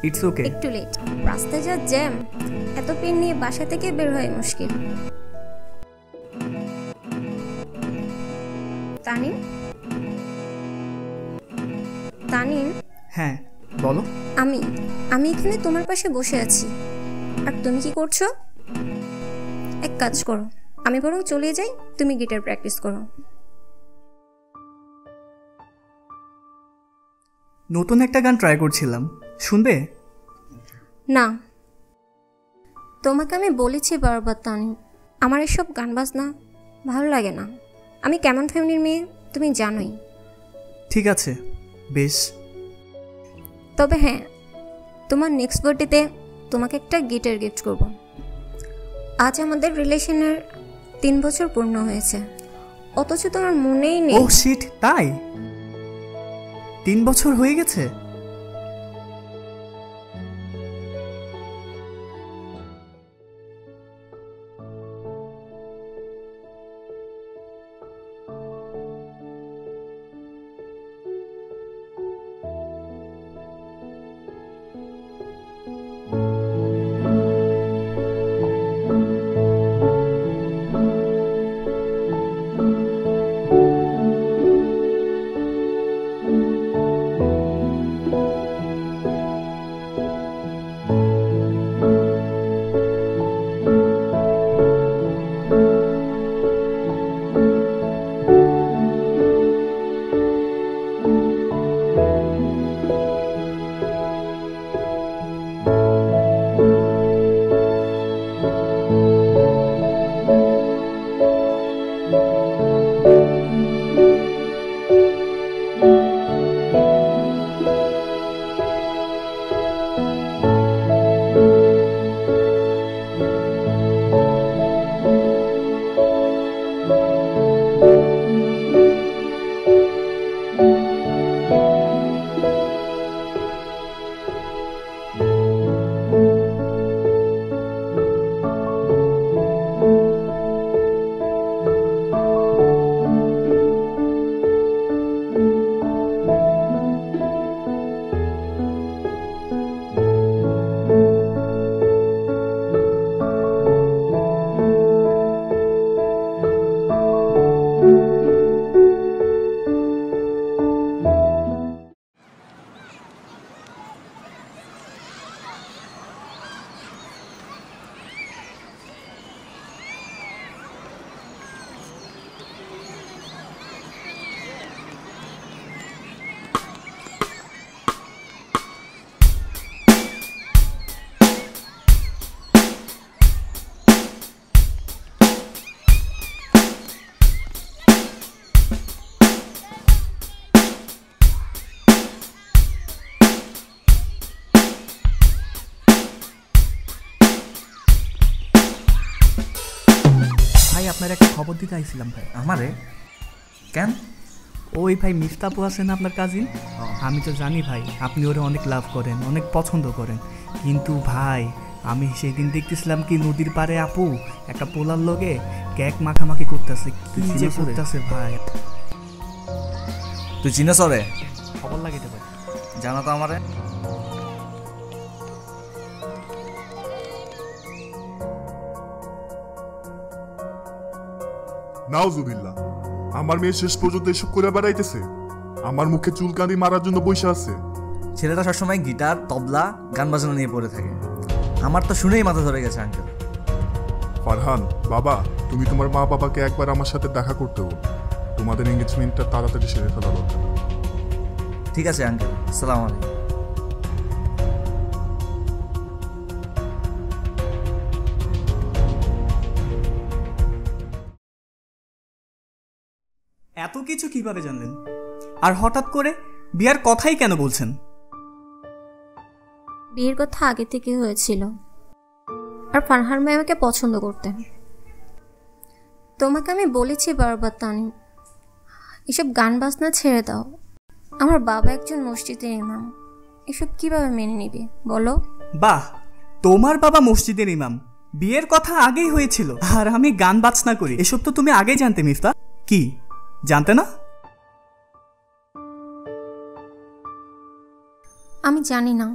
It's okay. একটু late, রাস্তায় যা জ্যাম, এত পেন নিয়ে বাসা থেকে বের হয় মুশকিল। তানিম, তানিম। হ্যাঁ বলো। আমি আমি এখানে তোমার পাশে বসে আছি, আর তুমি কি করছো? এক কাজ করো, আমি বরং চলে যাই, তুমি গিটার প্র্যাকটিস করো। নতুন একটা গান ট্রাই করছিলাম, শুনবে? না, তোমাকে আমি বলেছি বারবার তানিম, আমার এসব গান বাজনা ভালো লাগে না। আমি কেমন ফ্যামিলির মেয়ে তুমি জানোই। ঠিক আছে, বেশ। তবে হ্যাঁ, তোমার নেক্সট বার্থডেতে তোমাকে একটা গিটার গিফট করব। আজ আমাদের রিলেশনের 3 বছর পূর্ণ হয়েছে, অথচ তোমার মনেই নেই। ও শিট, তাই 3 বছর হয়ে গেছে? ভাই আপনার একটা খবর দিতে আইছিলাম ভাই। আমারে কেন? ওই ভাই মিফতাপু আছে না আপনার কাজিন, আমি তো জানি ভাই আপনি ওরে অনেক লাভ করেন, অনেক পছন্দ করেন, কিন্তু ভাই আমি সেদিন দেখতেছিলাম কি নদীর পাড়ে আপু একটা পোলার লগে কেক মাখামাখি করতেছে, কি যে করতেছে ভাই। তুই চিনস রে? খবর লাগে ভাই, জানা তো আমারে। নাউজুবিল্লাহ, আমার মেয়ে শেষ পর্যন্ত এসব করে বেড়াইতেছে, আমার মুখে চুলকানি মারার জন্য বসে আছে। ছেলেটা সবসময় গিটার, তবলা, গান বাজনা নিয়ে পড়ে থাকে। আমার তো শুনেই মাথা ধরে গেছে আঙ্কেল। ফারহান বাবা, তুমি তোমার মা বাবাকে একবার আমার সাথে দেখা করতে বলো, তোমাদের এঙ্গেজমেন্টটা তাড়াতাড়ি সেরে ফেলা দরকার। ঠিক আছে আঙ্কেল, আসসালামু আলাইকুম। এত কিছু কিভাবে জানলেন? আর হঠাৎ করে বিয়ার কথাই কেন বলছেন? বিয়ের কথা আগে থেকে হয়েছিল, আর ফারহান ভাই আমাকে পছন্দ করতেন। তোমাকে আমি বলেছি বারবার তানিম, এসব গান বাজনা ছেড়ে দাও। আমার বাবা একজন মসজিদের ইমাম, এসব কিভাবে মেনে নিবে বলো? বাহ, তোমার বাবা মসজিদের ইমাম, বিয়ের কথা আগেই হয়েছিল, আর আমি গান বাজনা করি, এসব তো তুমি আগেই জানতে মিফতা। কি জানতে না? আমি জানি না।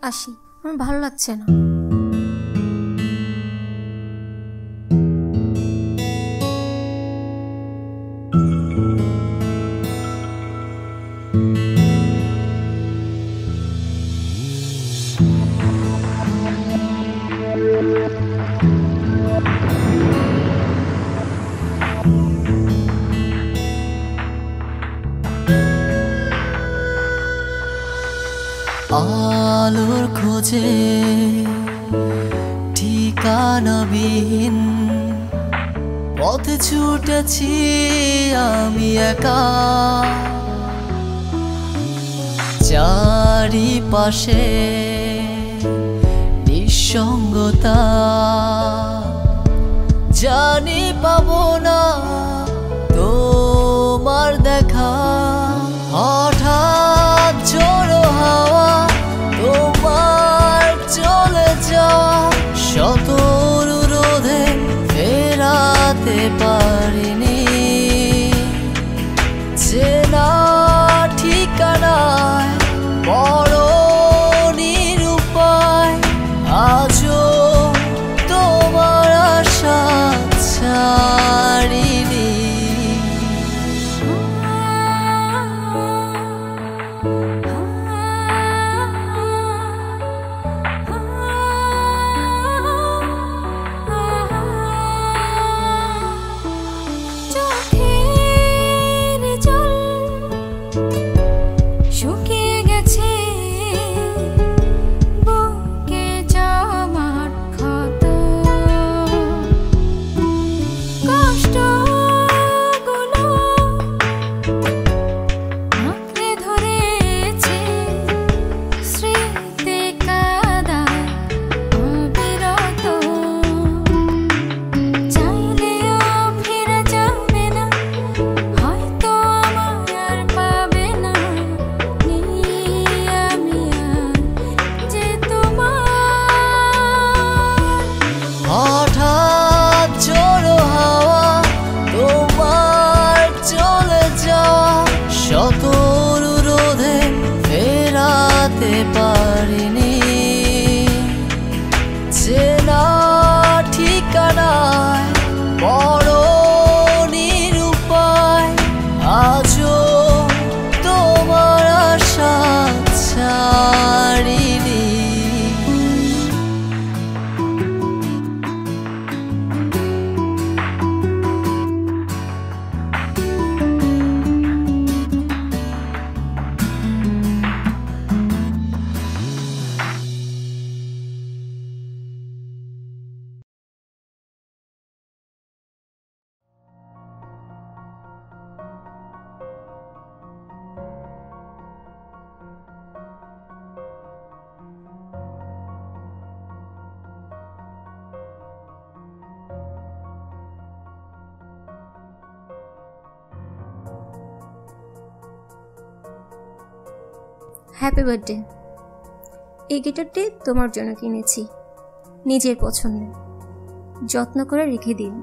আসি, আমার ভালো লাগছে না। আলোর খোঁজে ঠিকানাবিহীন পথে ছুটেছি আমি একা, চারিপাশে নিঃসঙ্গতা, জানি পাবো না তোমার দেখা। হঠাৎ ঝোড়ো হাওয়া তোমার চলে যাওয়া, শত অনুরোধে ফেরাতে পারিনি, চেনা ঠিকানায় বড় নিরুপায়, আজও তোমার আশা ছাড়িনি। পারিনি, চেনা ঠিকানায় বড় নিরুপায়, আজও তোমার আশা ছাড়িনি। Happy birthday. এই গিটারটি তোমার জন্য কিনেছি, নিজের পছন্দে, যত্ন করে রেখে দিন।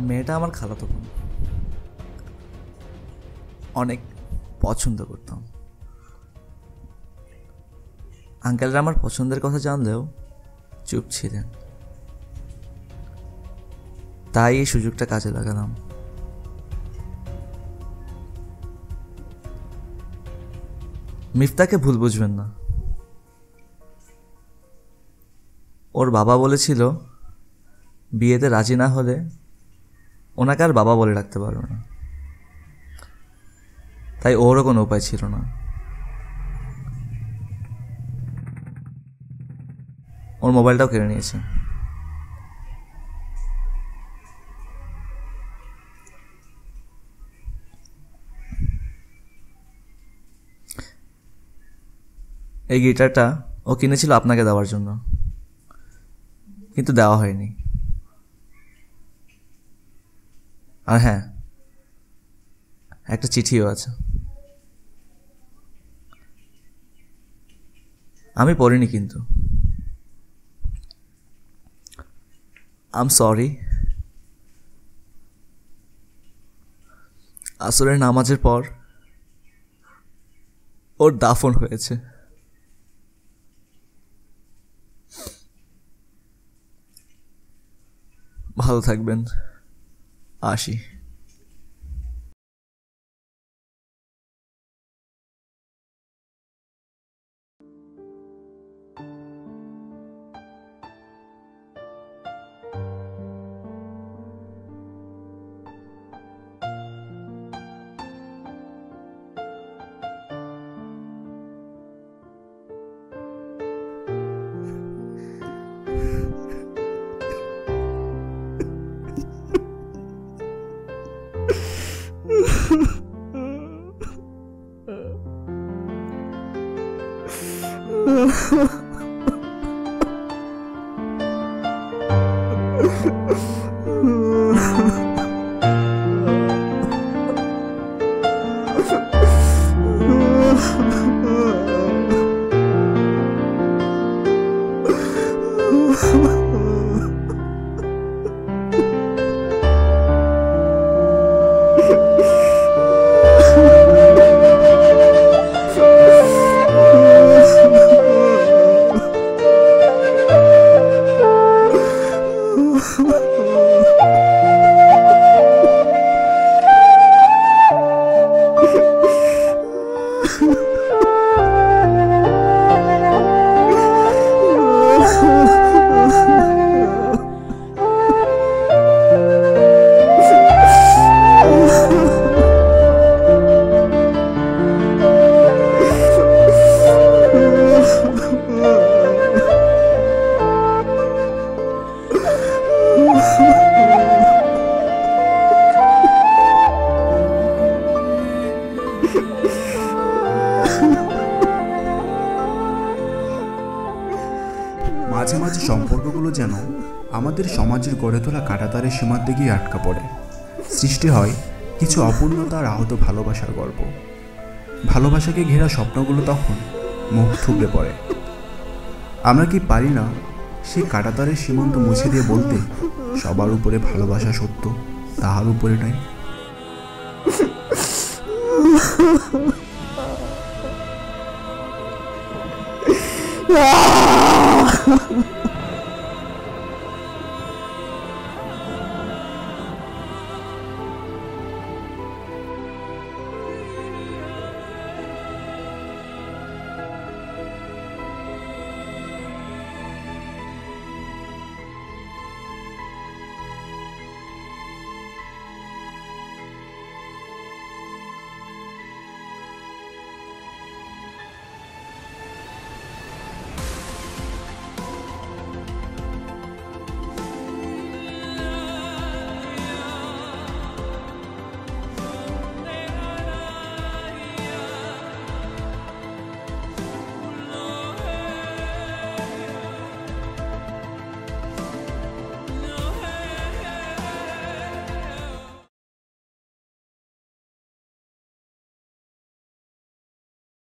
মেয়েটা আমার খালাতো বোন, অনেক পছন্দ করতাম। আঙ্কেলরা আমার পছন্দের কথা জানলেও চুপ ছিলেন। তাই এই সুযোগটা কাজে লাগালাম। মিফতাকে ভুল বুঝবেন না। ওর বাবা বলেছিল বিয়েতে রাজি না হলে ওনাকে আর বাবা বলে রাখতে পারবে না, তাই ওরও কোনো উপায় ছিল না। ওর মোবাইলটাও কেড়ে নিয়েছে। এই গিটারটা ও কিনেছিল আপনাকে দেওয়ার জন্য, কিন্তু দেওয়া হয়নি। আর হ্যাঁ, একটা চিঠিও আছে। আমি পড়িনি কিন্তু। আম সরি। আসরের নামাজের পর ওর দাফন হয়েছে। ভালো থাকবেন, আসি। মাঝে মাঝে সম্পর্কগুলো যেন আমাদের সমাজের গড়ে তোলা কাঁটাতারের সীমান্তে গিয়ে আটকা পড়ে। সৃষ্টি হয় কিছু অপূর্ণতা আর আহত ভালোবাসার গল্প। ভালোবাসাকে ঘেরা স্বপ্নগুলো তখন মুখ থুবড়ে পড়ে। আমরা কি পারি না সেই কাঁটাতারের সীমান্ত মুছে দিয়ে বলতে, সবার উপরে ভালোবাসা সত্য, তাহার উপরে নয়?